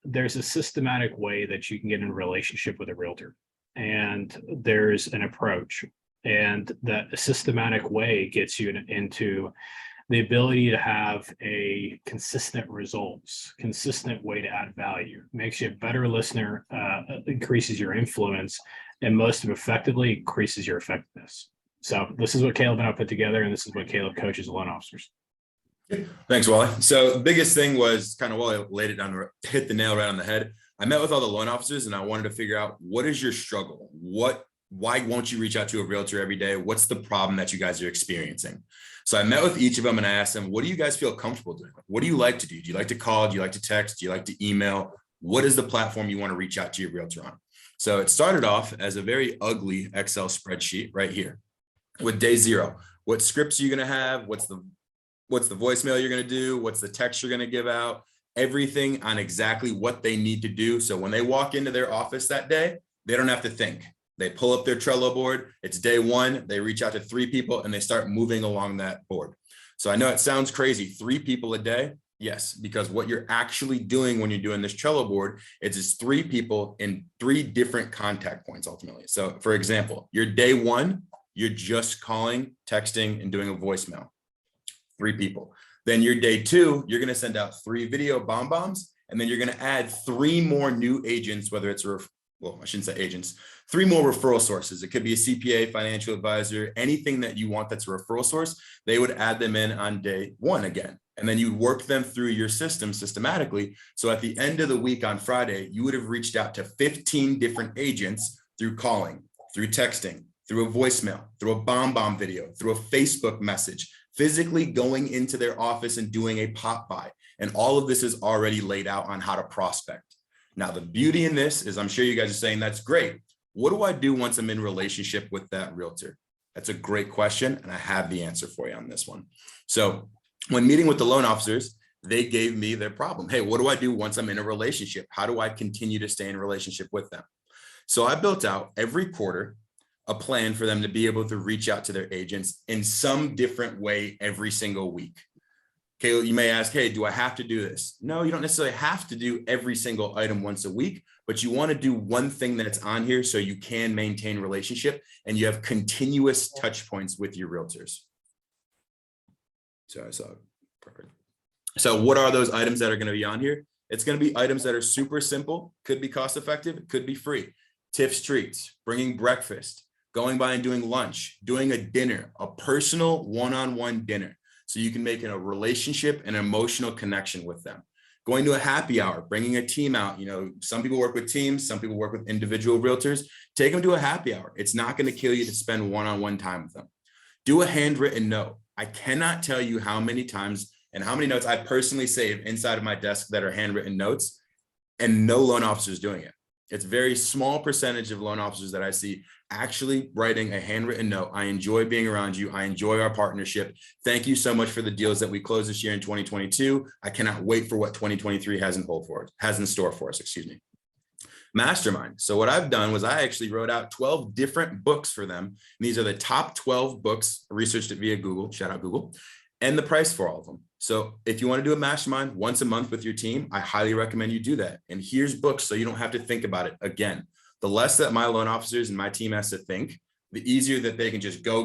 there's a systematic way that you can get in a relationship with a realtor, and there's an approach, and that systematic way gets you into the ability to have a consistent results, consistent way to add value, makes you a better listener, increases your influence, and most effectively increases your effectiveness. So this is what Caleb and I put together, and this is what Caleb coaches loan officers. Thanks, Wally. So the biggest thing was kind of Wally laid it down, hit the nail right on the head. I met with all the loan officers and I wanted to figure out, what is your struggle? Why won't you reach out to a realtor every day? What's the problem that you guys are experiencing? So I met with each of them and I asked them, what do you guys feel comfortable doing? What do you like to do? Do you like to call? Do you like to text? Do you like to email? What is the platform you want to reach out to your realtor on? So it started off as a very ugly Excel spreadsheet right here with day 0. What scripts are you going to have? What's the voicemail you're going to do? What's the text you're going to give out? Everything on exactly what they need to do. So when they walk into their office that day, they don't have to think. They pull up their Trello board. It's day 1. They reach out to 3 people and they start moving along that board. So I know it sounds crazy, 3 people a day. Yes, because what you're actually doing when you're doing this Trello board is it's 3 people in 3 different contact points ultimately. So for example, your day 1, you're just calling, texting, and doing a voicemail. 3 people. Then your day 2, you're going to send out 3 video bombs, and then you're going to add 3 more new agents, whether it's, I shouldn't say agents, 3 more referral sources. It could be a CPA, financial advisor, anything that you want that's a referral source. They would add them in on day 1 again. And then you work them through your system systematically. So at the end of the week on Friday, you would have reached out to 15 different agents through calling, through texting, through a voicemail, through a bomb video, through a Facebook message, physically going into their office and doing a pop by. And all of this is already laid out on how to prospect. Now, the beauty in this is I'm sure you guys are saying, that's great. What do I do once I'm in relationship with that realtor? That's a great question. And I have the answer for you on this one. So when meeting with the loan officers, they gave me their problem. Hey, what do I do once I'm in a relationship? How do I continue to stay in a relationship with them? So I built out every quarter a plan for them to be able to reach out to their agents in some different way every single week. Okay, you may ask, hey, do I have to do this? No, you don't necessarily have to do every single item once a week, but you want to do one thing that's on here so you can maintain relationship and you have continuous touch points with your realtors. So I saw it. Perfect. So what are those items that are going to be on here? It's going to be items that are super simple, could be cost effective, could be free. Tips, treats, bringing breakfast, going by and doing lunch, doing a dinner, a personal one-on-one dinner. So you can make it a relationship and emotional connection with them. Going to a happy hour, bringing a team out. You know, some people work with teams, some people work with individual realtors. Take them to a happy hour. It's not going to kill you to spend one-on-one time with them. Do a handwritten note. I cannot tell you how many times and how many notes I personally save inside of my desk that are handwritten notes, and no loan officer is doing it. It's a very small percentage of loan officers that I see actually writing a handwritten note. I enjoy being around you. I enjoy our partnership. Thank you so much for the deals that we closed this year in 2022. I cannot wait for what 2023 has in store for us, excuse me. Mastermind. So what I've done was I actually wrote out 12 different books for them. And these are the top 12 books, researched it via Google, shout out Google, and the price for all of them. So if you want to do a mastermind once a month with your team, I highly recommend you do that. And here's books so you don't have to think about it. Again, the less that my loan officers and my team has to think, the easier that they can just go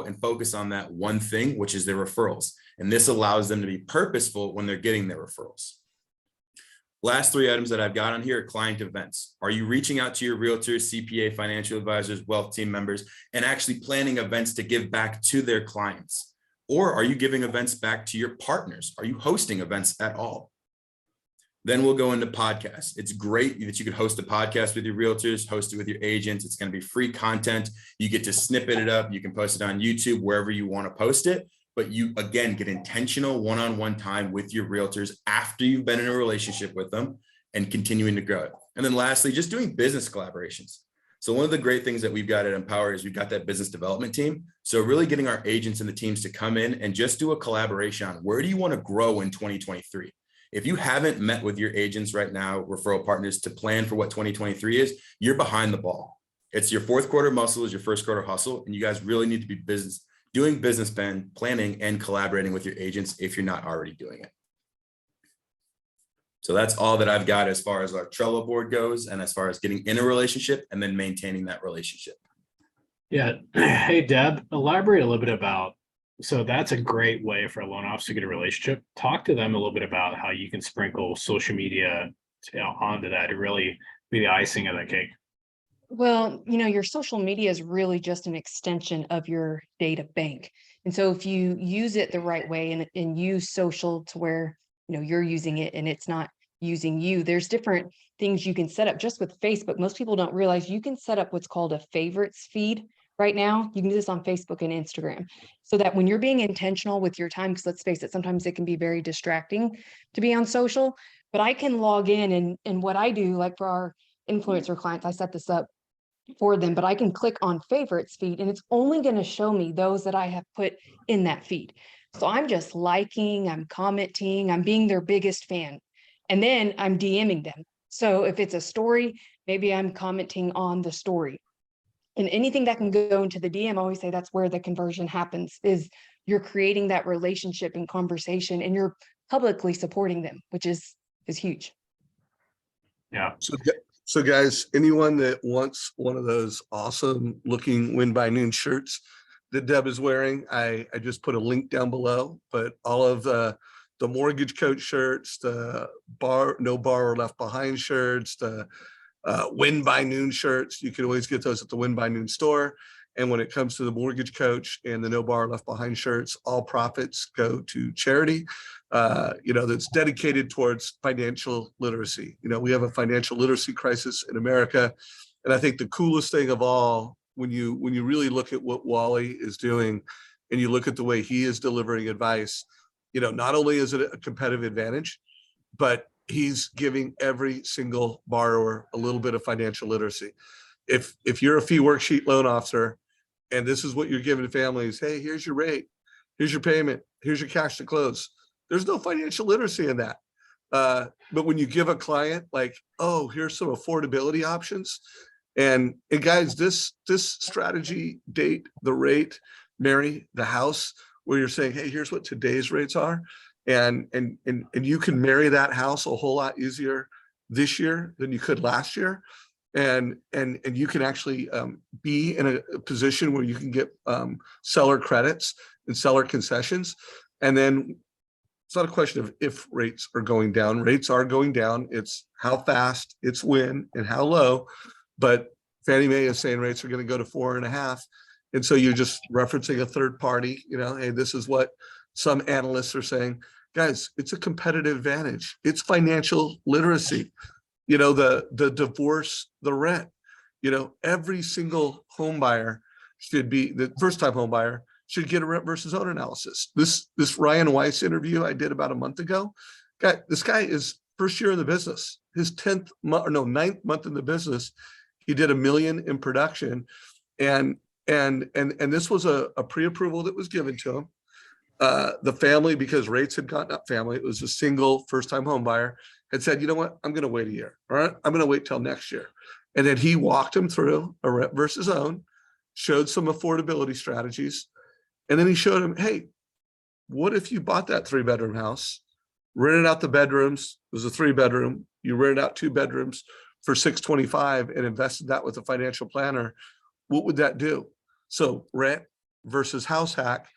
and focus on that one thing, which is their referrals. And this allows them to be purposeful when they're getting their referrals. Last 3 items that I've got on here are client events. Are you reaching out to your realtors, CPA, financial advisors, wealth team members, and actually planning events to give back to their clients? Or are you giving events back to your partners? Are you hosting events at all? Then we'll go into podcasts. It's great that you could host a podcast with your realtors, host it with your agents. It's going to be free content. You get to snippet it up. You can post it on YouTube, wherever you want to post it. But you, again, get intentional one-on-one time with your realtors after you've been in a relationship with them and continuing to grow it. And then lastly, just doing business collaborations. So one of the great things that we've got at Empower is we've got that business development team. So really getting our agents and the teams to come in and just do a collaboration on where do you want to grow in 2023? If you haven't met with your agents right now, referral partners, to plan for what 2023 is, you're behind the ball. It's your 4th quarter muscle is your 1st quarter hustle. And you guys really need to be doing business planning and collaborating with your agents if you're not already doing it. So that's all that I've got as far as our Trello board goes, and as far as getting in a relationship and then maintaining that relationship. Yeah. Hey, Deb, elaborate a little bit about, so that's a great way for a loan officer to get a relationship. Talk to them a little bit about how you can sprinkle social media, onto that to really be the icing of that cake. Well, your social media is really just an extension of your data bank. And so if you use it the right way and use social to where, you're using it and it's not using you, there's different things you can set up just with Facebook. Most people don't realize you can set up what's called a favorites feed right now. You can do this on Facebook and Instagram so that when you're being intentional with your time, because let's face it, sometimes it can be very distracting to be on social, but I can log in and what I do, like for our influencer clients, I set this up for them, but I can click on favorites feed and it's only going to show me those that I have put in that feed. So I'm just liking, I'm commenting, I'm being their biggest fan, and then I'm DMing them. So if it's a story, maybe I'm commenting on the story, and anything that can go into the DM, I always say that's where the conversion happens, is you're creating that relationship and conversation and you're publicly supporting them, which is huge. Yeah. So guys, anyone that wants one of those awesome looking Win by Noon shirts that Deb is wearing, I just put a link down below, but all of the Mortgage Coach shirts, the No Borrower Left Behind shirts, the Win by Noon shirts, you can always get those at the Win by Noon store. And when it comes to the Mortgage Coach and the No Borrower Left Behind shirts, all profits go to charity, that's dedicated towards financial literacy. We have a financial literacy crisis in America. And I think the coolest thing of all, when you really look at what Wally is doing and you look at the way he is delivering advice, not only is it a competitive advantage, but he's giving every single borrower a little bit of financial literacy. If you're a fee worksheet loan officer and this is what you're giving to families, hey, here's your rate, here's your payment, here's your cash to close. There's no financial literacy in that. But when you give a client like, oh, here's some affordability options, and guys, this strategy, date the rate, marry the house, where you're saying, hey, here's what today's rates are, and you can marry that house a whole lot easier this year than you could last year, and you can actually be in a position where you can get seller credits and seller concessions, and then it's not a question of if rates are going down. Rates are going down. It's how fast, it's when, and how low. But Fannie Mae is saying rates are going to go to 4.5. And so you're just referencing a third party, hey, this is what some analysts are saying. Guys, it's a competitive advantage. It's financial literacy. The divorce, the rent, every single home buyer should be, the first time home buyer should get a rent versus owner analysis. This Ryan Weiss interview I did about a month ago, this guy is first year in the business, his 9th month in the business. He did $1 million in production, and this was a pre-approval that was given to him. The family, because rates had gotten up, it was a single first-time home buyer, had said, you know what, I'm going to wait a year. All right, I'm going to wait till next year. And then he walked him through a rent versus own, showed some affordability strategies, and then he showed him, hey, what if you bought that 3-bedroom house, rented out the bedrooms, it was a 3-bedroom, you rented out 2 bedrooms for $625 and invested that with a financial planner, what would that do? So rent versus house hack,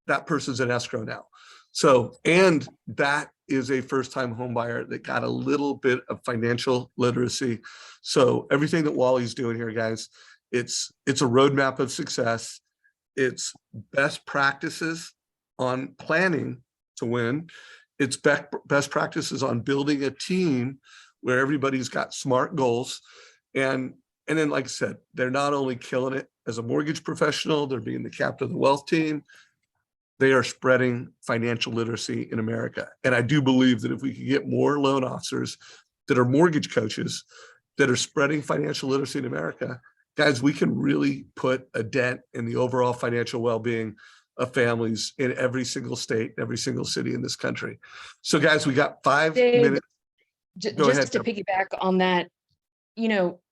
that person's in escrow now. So, and that is a first-time home buyer that got a little bit of financial literacy. So everything that Wally's doing here, guys, it's a roadmap of success. It's best practices on planning to win. It's best practices on building a team where everybody's got smart goals. And then, like I said, they're not only killing it as a mortgage professional, they're being the captain of the wealth team. They are spreading financial literacy in America. And I do believe that if we could get more loan officers that are mortgage coaches that are spreading financial literacy in America, guys, we can really put a dent in the overall financial well-being of families in every single state, every single city in this country. So guys, we got 5 minutes. Go ahead. Just to piggyback on that,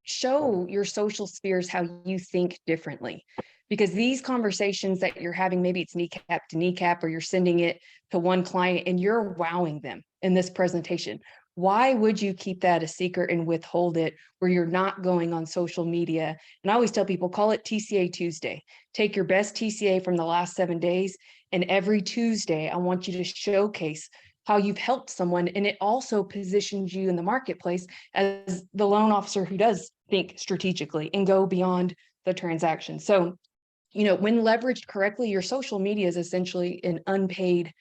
show your social spheres how you think differently. because these conversations that you're having, maybe it's kneecap to kneecap, or you're sending it to one client and you're wowing them in this presentation. Why would you keep that a secret and withhold it where you're not going on social media? And I always tell people, call it TCA Tuesday. Take your best TCA from the last 7 days. And every Tuesday, I want you to showcase how you've helped someone. And it also positions you in the marketplace as the loan officer who does think strategically and go beyond the transaction. So, when leveraged correctly, your social media is essentially an unpaid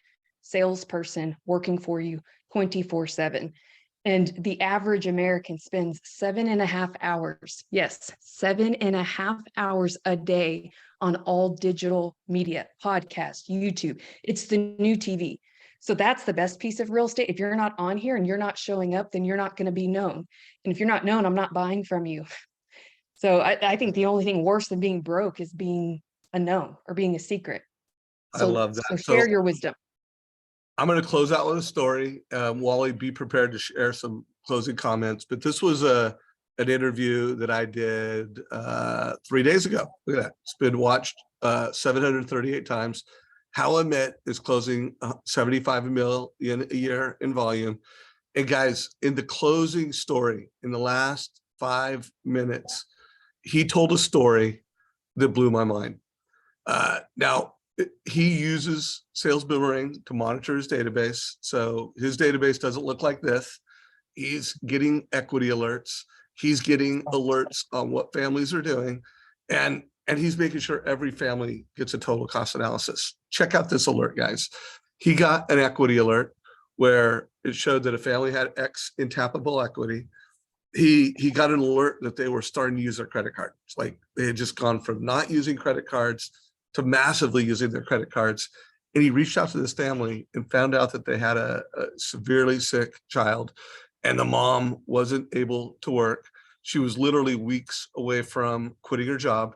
salesperson working for you 24/7. And the average American spends 7.5 hours, yes, 7.5 hours a day on all digital media, podcast, YouTube. It's the new TV. So that's the best piece of real estate. If you're not on here and you're not showing up, then you're not going to be known. And if you're not known, I'm not buying from you. So I think the only thing worse than being broke is being unknown or being a secret. I So, love that. so So share your wisdom. I'm going to close out with a story. Wally, be prepared to share some closing comments. But this was an interview that I did 3 days ago. Look at that. It's been watched 738 times. How I Met is closing 75 million a year in volume. And guys, in the closing story, in the last 5 minutes, he told a story that blew my mind. Now, he uses Sales Boomerang to monitor his database. So his database doesn't look like this. He's getting equity alerts. He's getting alerts on what families are doing. And he's making sure every family gets a total cost analysis. Check out this alert, guys. He got an equity alert where it showed that a family had X in tappable equity. He got an alert that they were starting to use their credit card. It's like they had just gone from not using credit cards to massively using their credit cards. And he reached out to this family and found out that they had a severely sick child, and the mom wasn't able to work. She was literally weeks away from quitting her job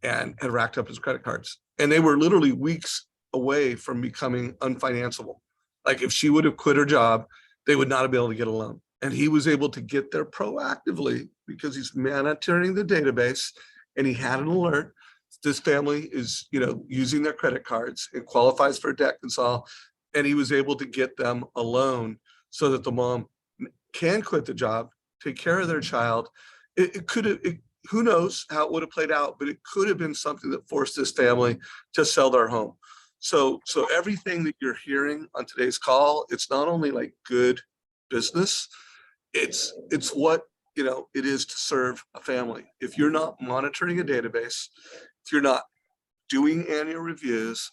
and had racked up his credit cards. And they were literally weeks away from becoming unfinanceable. Like if she would have quit her job, they would not have been able to get a loan. And he was able to get there proactively because he's monitoring the database, and he had an alert. This family is, using their credit cards and qualifies for a debt consol, and he was able to get them a loan so that the mom can quit the job, take care of their child. It could have, who knows how it would have played out, but it could have been something that forced this family to sell their home. So everything that you're hearing on today's call, it's not only like good business, it's what it is to serve a family. If you're not monitoring a database, if you're not doing annual reviews,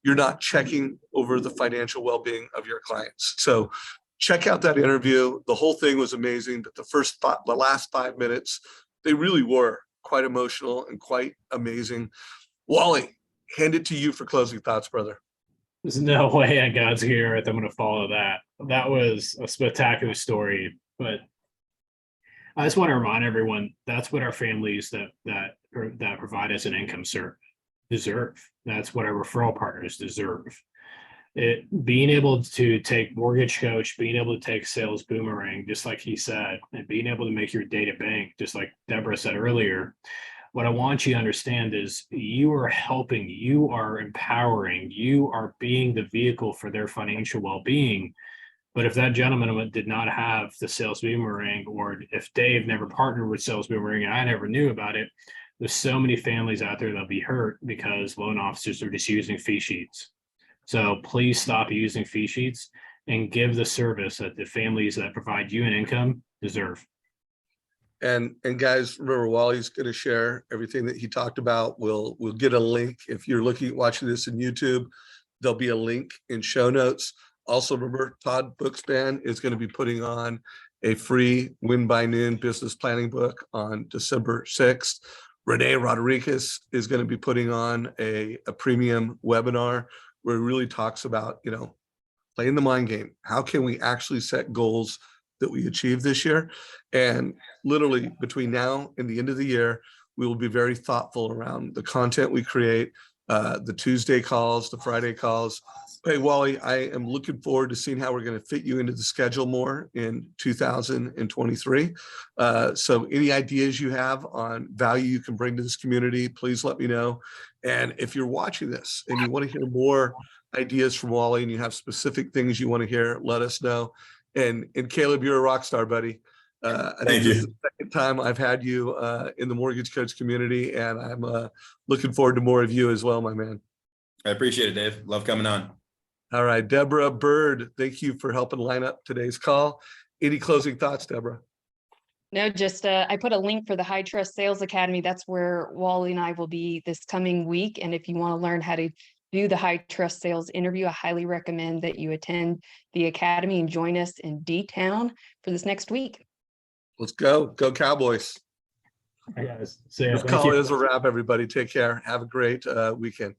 you're not checking over the financial well-being of your clients. So check out that interview. The whole thing was amazing, but the last 5 minutes, they really were quite emotional and quite amazing. Wally, hand it to you for closing thoughts, brother. There's no way on God's green earth I'm going to follow that. That was a spectacular story, but I just want to remind everyone that's what our families that provide us an income deserve. That's what our referral partners deserve. Being able to take MortgageCoach, being able to take Sales Boomerang, just like he said, and being able to make your data bank, just like Deborah said earlier. What I want you to understand is you are helping, you are empowering, you are being the vehicle for their financial well-being. But if that gentleman did not have the Sales Boomerang, or if Dave never partnered with Sales Boomerang and I never knew about it, there's so many families out there that'll be hurt because loan officers are just using fee sheets. So please stop using fee sheets and give the service that the families that provide you an income deserve. And guys, remember, Wally's going to share everything that he talked about. We'll get a link. If you're watching this in YouTube, there'll be a link in show notes. Also, remember, Todd Bookspan is going to be putting on a free Win by Noon business planning book on December 6th. Renee Rodriguez is going to be putting on a premium webinar where he really talks about, playing the mind game. How can we actually set goals that we achieve this year? And literally between now and the end of the year, we will be very thoughtful around the content we create, the Tuesday calls, the Friday calls. Hey, Wally, I am looking forward to seeing how we're going to fit you into the schedule more in 2023. So any ideas you have on value you can bring to this community, please let me know. And if you're watching this and you want to hear more ideas from Wally and you have specific things you want to hear, let us know. And Caleb, you're a rock star, buddy. I think this is the second time I've had you in the Mortgage Coach community, and I'm looking forward to more of you as well, my man. I appreciate it, Dave. Love coming on. All right, Deborah Bird, thank you for helping line up today's call. Any closing thoughts, Deborah? No, just I put a link for the High Trust Sales Academy. That's where Wally and I will be this coming week. And if you want to learn how to do the High Trust Sales interview, I highly recommend that you attend the Academy and join us in D-Town for this next week. Let's go. Go Cowboys. All right, guys. So, yeah, This thank call you. is a wrap, everybody. Take care. Have a great weekend.